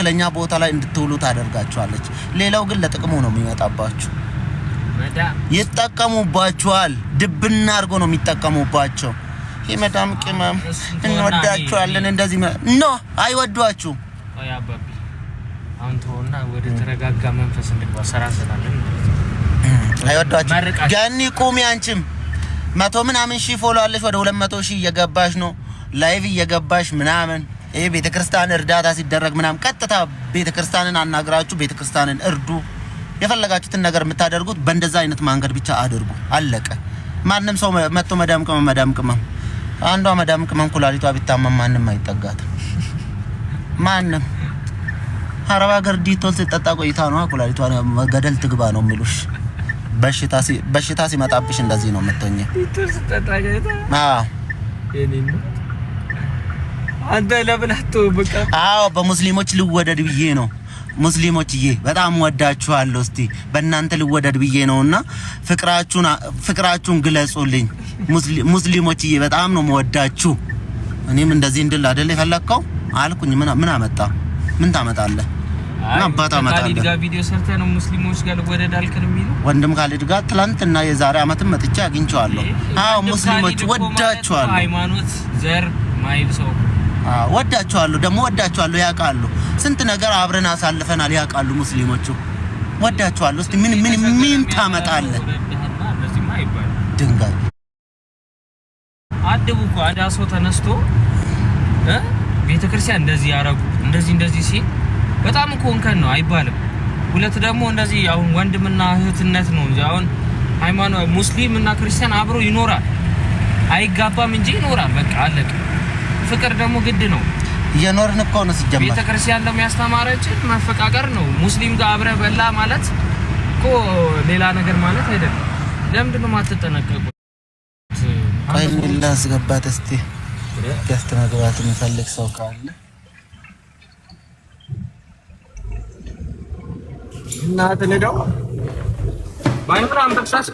ትክክለኛ ቦታ ላይ እንድትውሉ ታደርጋችኋለች። ሌላው ግን ለጥቅሙ ነው የሚመጣባችሁ። ይጠቀሙባችኋል። ድብና አድርጎ ነው የሚጠቀሙባቸው። የመዳም ቅመም እንወዳችኋለን እንደዚህ ኖ አይወዷችሁም። አያባቢ አሁን ተወና ወደ ተረጋጋ መንፈስ እንድግባ ሰራሰናለን። አይወዷችሁም። ገኒ ቁሚ። አንቺም 100 ምናምን ሺህ ፎሎ አለሽ። ወደ 200 ሺህ እየገባሽ ነው። ላይቭ እየገባሽ ምናምን ይሄ ቤተክርስቲያን እርዳታ ሲደረግ ምናምን ቀጥታ ቤተክርስቲያንን አናግራችሁ ቤተክርስቲያንን እርዱ። የፈለጋችሁትን ነገር የምታደርጉት በእንደዛ አይነት መንገድ ብቻ አድርጉ። አለቀ። ማንም ሰው መጥቶ መዳም ቅመም አንዷ መዳም ቅመም ኩላሊቷ ቢታመም ማንም አይጠጋትም። ማንም አረብ ሀገር ዲቶል ሲጠጣ ቆይታ ነው ኩላሊቷ ገደል ትግባ ነው የሚሉሽ። በሽታ ሲመጣብሽ እንደዚህ ነው የምትሆኚው። ዲቶል ሲጠጣ ገይታ የኔን አንተ ለብላቶ በቃ በሙስሊሞች ልወደድ ብዬ ነው። ሙስሊሞችዬ በጣም ወዳችኋለሁ። እስቲ በእናንተ ልወደድ ብዬ ነውና ፍቅራችሁን ግለጹልኝ። ሙስሊሞችዬ በጣም ነው የምወዳችሁ። እኔም እንደዚህ እንድል አይደል የፈለከው አልኩኝ። ምን አመጣ? ምን ታመጣለህ? አባታ መጣለ ካሊድ ጋር ቪዲዮ ሰርተህ ነው ሙስሊሞች ጋር ልወደድ አልከን የሚለው ወንድም ካሊድ ጋር ትላንትና የዛሬ አመትም መጥቼ አግኝቼዋለሁ። ሙስሊሞች ወዳችኋለሁ። ሃይማኖት ዘር ማይል ሰው ወዳችኋለሁ። ደግሞ ወዳችኋለሁ ያውቃሉ። ስንት ነገር አብረን አሳልፈናል ያውቃሉ ሙስሊሞቹ። ወዳችኋለሁ። እስቲ ምን ታመጣለህ? ድንጋይ አድቡኮ አዳሶ ተነስቶ ቤተክርስቲያን እንደዚህ ያረጉ እንደዚህ ሲል በጣም እኮ እንከን ነው አይባልም። ሁለት ደግሞ እንደዚህ አሁን ወንድምና እህትነት ነው እንጂ አሁን ሃይማኖት ሙስሊምና ክርስቲያን አብሮ ይኖራል አይጋባም እንጂ ይኖራል። በቃ አለቀ። ፍቅር ደግሞ ግድ ነው። የኖርን እኮ ነው ሲጀመር ቤተክርስቲያን ለሚያስተማረችን መፈቃቀር ነው። ሙስሊም ጋር አብረ በላ ማለት እኮ ሌላ ነገር ማለት አይደለም። ለምንድን ነው የማትጠነቀቁት? ቆይላ አስገባት እስቲ ያስተናግባት የሚፈልግ ሰው ካለ እና ተነዳው ባይሆን አንበሳስ